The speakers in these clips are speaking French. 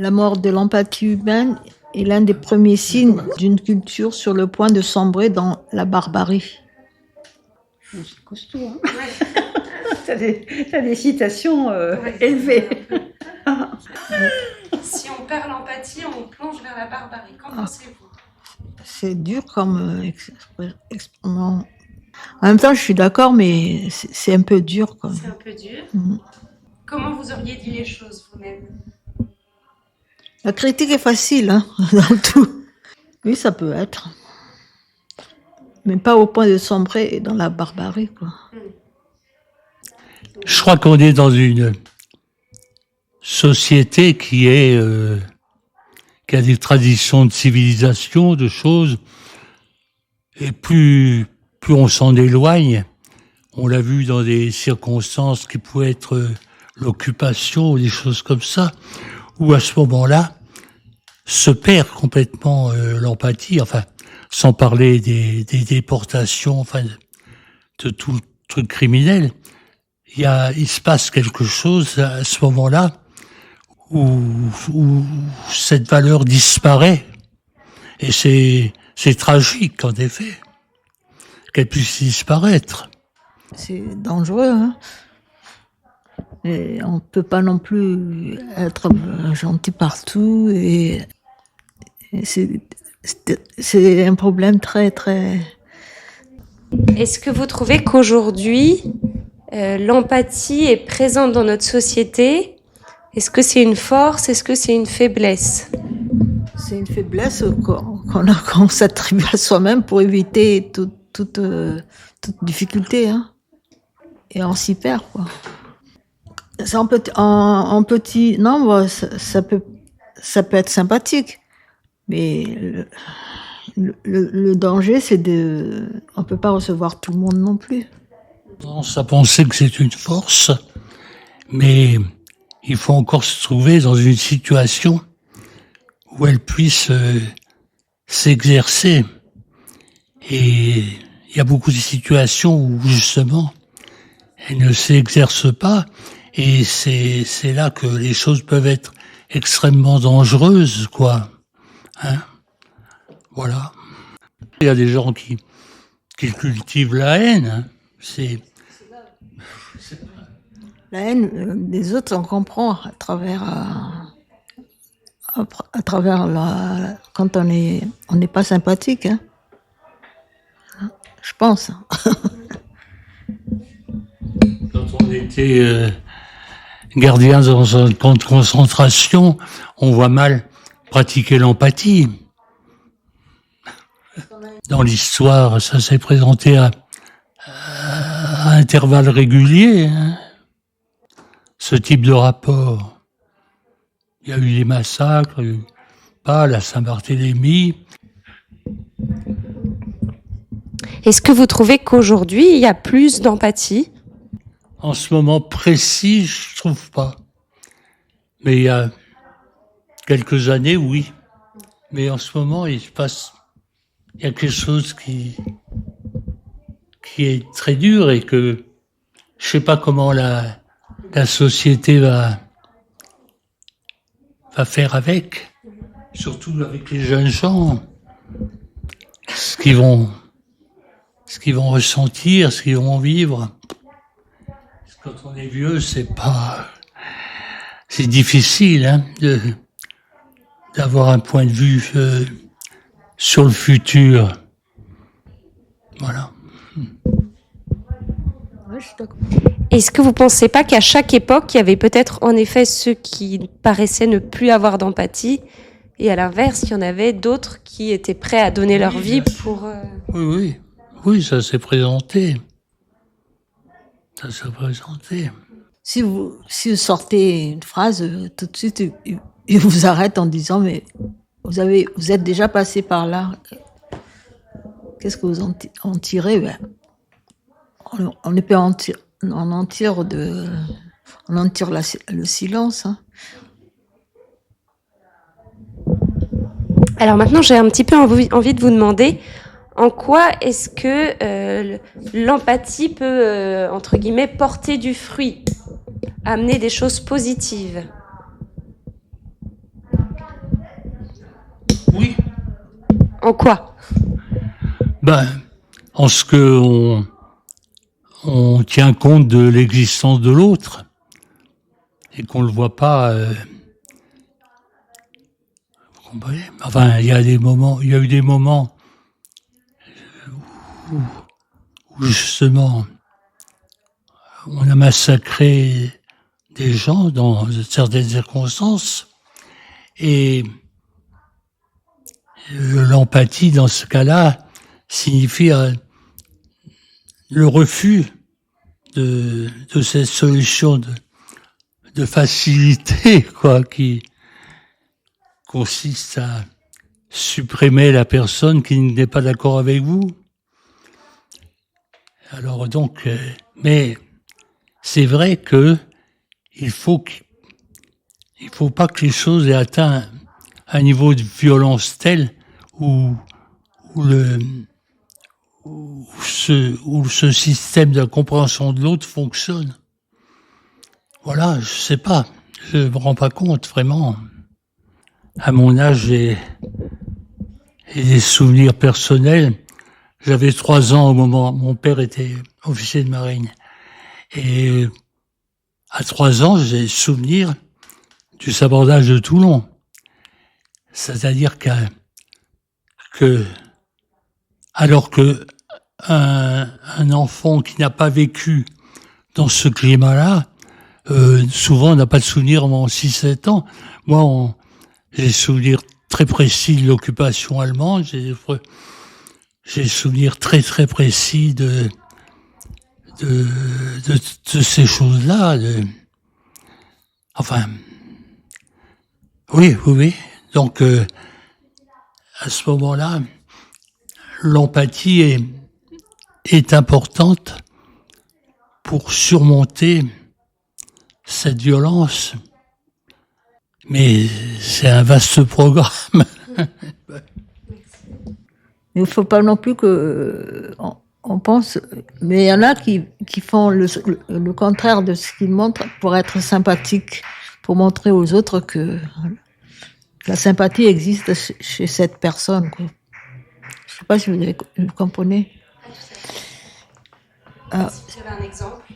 La mort de l'empathie humaine est l'un des premiers signes d'une culture sur le point de sombrer dans la barbarie. C'est costaud, hein. T'as des citations élevées. Si on perd l'empathie, on plonge vers la barbarie. Qu'en pensez-vous ? C'est dur comme expression. En même temps, je suis d'accord, mais c'est un peu dur, quoi. C'est un peu dur. Comment vous auriez dit les choses vous-même ? La critique est facile, hein, dans tout. Oui, ça peut être. Mais pas au point de sombrer dans la barbarie, quoi. Je crois qu'on est dans une société qui a des traditions de civilisation, de choses, et plus on s'en éloigne, on l'a vu dans des circonstances qui pouvaient être l'occupation ou des choses comme ça, où à ce moment-là, se perd complètement l'empathie, enfin, sans parler des déportations, enfin, de tout le truc criminel. Il se passe quelque chose à ce moment-là où cette valeur disparaît. Et c'est tragique, en effet, qu'elle puisse disparaître. C'est dangereux, hein. Et on ne peut pas non plus être gentil partout. Et c'est un problème très, très... Est-ce que vous trouvez qu'aujourd'hui, l'empathie est présente dans notre société ? Est-ce que c'est une force ? Est-ce que c'est une faiblesse ? C'est une faiblesse qu'on s'attribue à soi-même pour éviter toute difficulté, hein. Et on s'y perd, quoi. C'est en petit nombre, ça peut être sympathique, mais le danger, c'est on peut pas recevoir tout le monde non plus. tendance à penser que c'est une force, mais il faut encore se trouver dans une situation où elle puisse s'exercer. Et il y a beaucoup de situations où justement elle ne s'exerce pas, et c'est là que les choses peuvent être extrêmement dangereuses, quoi. Hein? Voilà. Il y a des gens qui cultivent la haine. Hein. La haine des autres, on comprend à travers quand on n'est pas sympathique, hein. Je pense. Quand on était gardien dans un camp de concentration, on voit mal pratiquer l'empathie. Dans l'histoire, ça s'est présenté à intervalles réguliers, hein, ce type de rapport. Il y a eu des massacres, il y a eu Pâles, à Saint-Barthélemy. Est-ce que vous trouvez qu'aujourd'hui, il y a plus d'empathie ? En ce moment précis, je trouve pas. Mais il y a quelques années, oui. Mais en ce moment, il y a quelque chose qui est très dur et que je sais pas comment la société va faire avec, surtout avec les jeunes gens, ce qu'ils vont ressentir, ce qu'ils vont vivre. Quand on est vieux, c'est difficile, hein, d'avoir un point de vue sur le futur. Voilà. Ouais, je suis d'accord. Est-ce que vous pensez pas qu'à chaque époque, il y avait peut-être en effet ceux qui paraissaient ne plus avoir d'empathie, et à l'inverse, il y en avait d'autres qui étaient prêts à donner leur vie pour... Oui, ça s'est présenté. Ça s'est présenté. Si vous sortez une phrase, tout de suite, il vous arrête en disant, mais vous êtes déjà passé par là. Qu'est-ce que vous en tirez? Ben, on en tire le silence, hein. Alors maintenant, j'ai un petit peu envie de vous demander en quoi est-ce que l'empathie peut, entre guillemets, porter du fruit, amener des choses positives? En quoi? Ben, en ce que on tient compte de l'existence de l'autre et qu'on le voit pas. Vous comprenez? Enfin, il y a eu des moments où justement on a massacré des gens dans certaines circonstances et l'empathie dans ce cas-là signifie le refus de cette solution de facilité, quoi, qui consiste à supprimer la personne qui n'est pas d'accord avec vous. Alors donc, mais c'est vrai que il faut pas que les choses aient atteint un niveau de violence tel où ce système de compréhension de l'autre fonctionne. Voilà, je sais pas, je me rends pas compte vraiment. À mon âge, j'ai des souvenirs personnels. J'avais 3 ans au moment, mon père était officier de marine. Et à 3 ans, j'ai souvenir du sabordage de Toulon. C'est-à-dire alors que un enfant qui n'a pas vécu dans ce climat-là, souvent n'a pas de souvenir avant 6-7 ans. Moi, j'ai des souvenirs très précis de l'occupation allemande, j'ai des souvenirs très très précis de ces choses-là. Enfin, oui. Donc, à ce moment-là, l'empathie est importante pour surmonter cette violence. Mais c'est un vaste programme. Il ne faut pas non plus que on pense, mais il y en a qui font le contraire de ce qu'ils montrent pour être sympathiques, pour montrer aux autres que la sympathie existe chez cette personne, quoi. Je ne sais pas si vous comprenez. Si vous avez un exemple.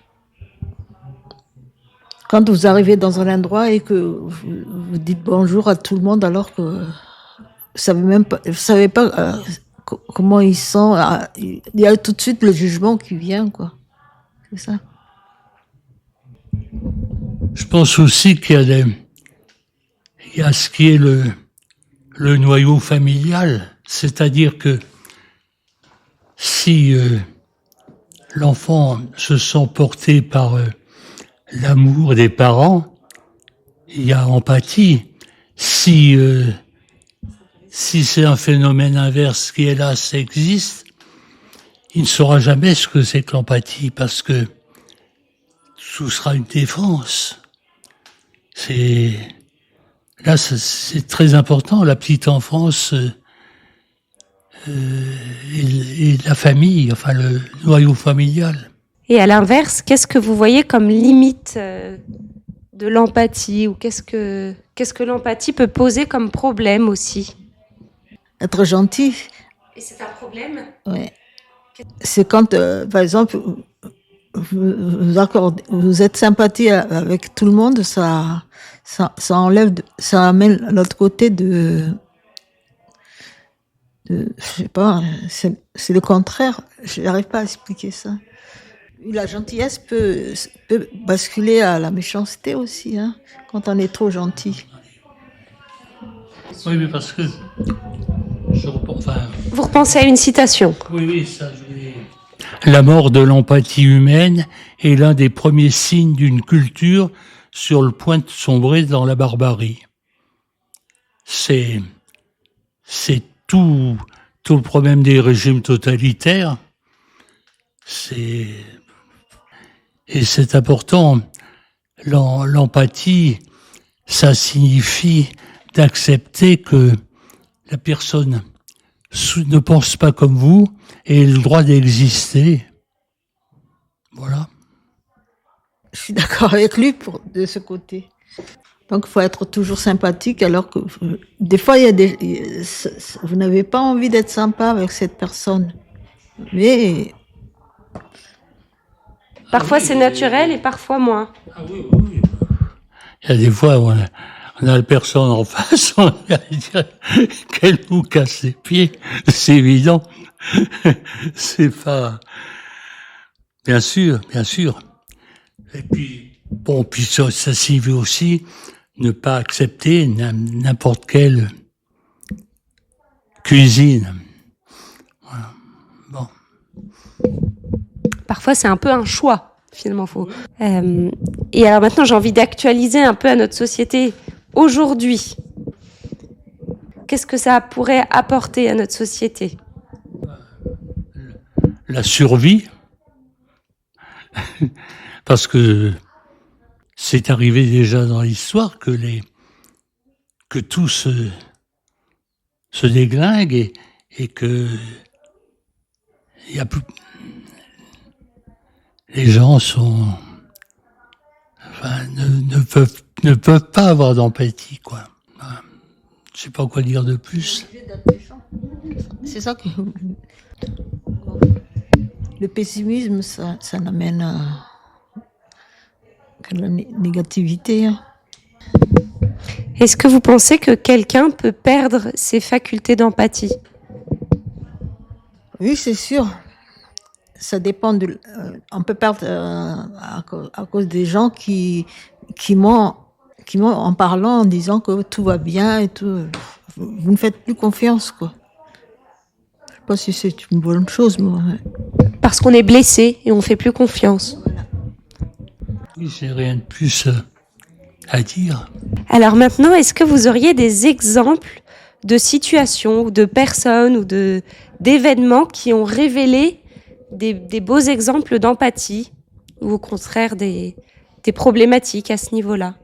Quand vous arrivez dans un endroit et que vous dites bonjour à tout le monde alors que vous savez pas comment ils sont, il y a tout de suite le jugement qui vient, quoi. C'est ça. Je pense aussi qu'il y a ce qui est le noyau familial, c'est-à-dire que si l'enfant se sent porté par l'amour des parents, il y a empathie. Si c'est un phénomène inverse qui, hélas, existe, il ne saura jamais ce que c'est que l'empathie, parce que tout sera une défense. Là, c'est très important, la petite enfance et la famille, enfin le noyau familial. Et à l'inverse, qu'est-ce que vous voyez comme limite de l'empathie, ou qu'est-ce que l'empathie peut poser comme problème aussi? Être gentil. Et c'est un problème? Ouais. C'est quand, par exemple, vous êtes sympathique avec tout le monde, ça amène l'autre côté de je sais pas, c'est le contraire. Je n'arrive pas à expliquer ça. La gentillesse peut basculer à la méchanceté aussi, hein, quand on est trop gentil. Oui, mais parce que vous repensez à une citation. Oui, ça, la mort de l'empathie humaine est l'un des premiers signes d'une culture sur le point de sombrer dans la barbarie. C'est tout le problème des régimes totalitaires. Et c'est important. L'empathie, ça signifie d'accepter que la personne ne pense pas comme vous et a le droit d'exister. Voilà. Je suis d'accord avec lui de ce côté. Donc, il faut être toujours sympathique, alors que des fois, vous n'avez pas envie d'être sympa avec cette personne. Mais Parfois c'est naturel et parfois moins. Ah oui, oui. Il y a des fois où on a la personne en face, on va dire qu'elle nous casse les pieds. C'est évident. C'est pas... Bien sûr, bien sûr. Et puis, bon, puis ça signifie aussi ne pas accepter n'importe quelle cuisine. Voilà. Bon. Parfois c'est un peu un choix, finalement. Et alors maintenant j'ai envie d'actualiser un peu à notre société aujourd'hui. Qu'est-ce que ça pourrait apporter à notre société ? La survie, parce que c'est arrivé déjà dans l'histoire que tout se déglingue et que il y a plus, les gens ne peuvent pas avoir d'empathie, quoi. Voilà. Je sais pas quoi dire de plus. c'est ça que le pessimisme, ça n'amène que de la négativité. Hein. Est-ce que vous pensez que quelqu'un peut perdre ses facultés d'empathie ? Oui, c'est sûr. Ça dépend on peut perdre à cause des gens qui mentent en parlant, en disant que tout va bien et tout. Vous ne faites plus confiance, quoi. Je sais pas si c'est une bonne chose, mais Parce qu'on est blessé et on fait plus confiance. Oui, j'ai rien de plus à dire. Alors maintenant, est-ce que vous auriez des exemples de situations ou de personnes ou d'événements qui ont révélé des beaux exemples d'empathie ou au contraire des problématiques à ce niveau-là ?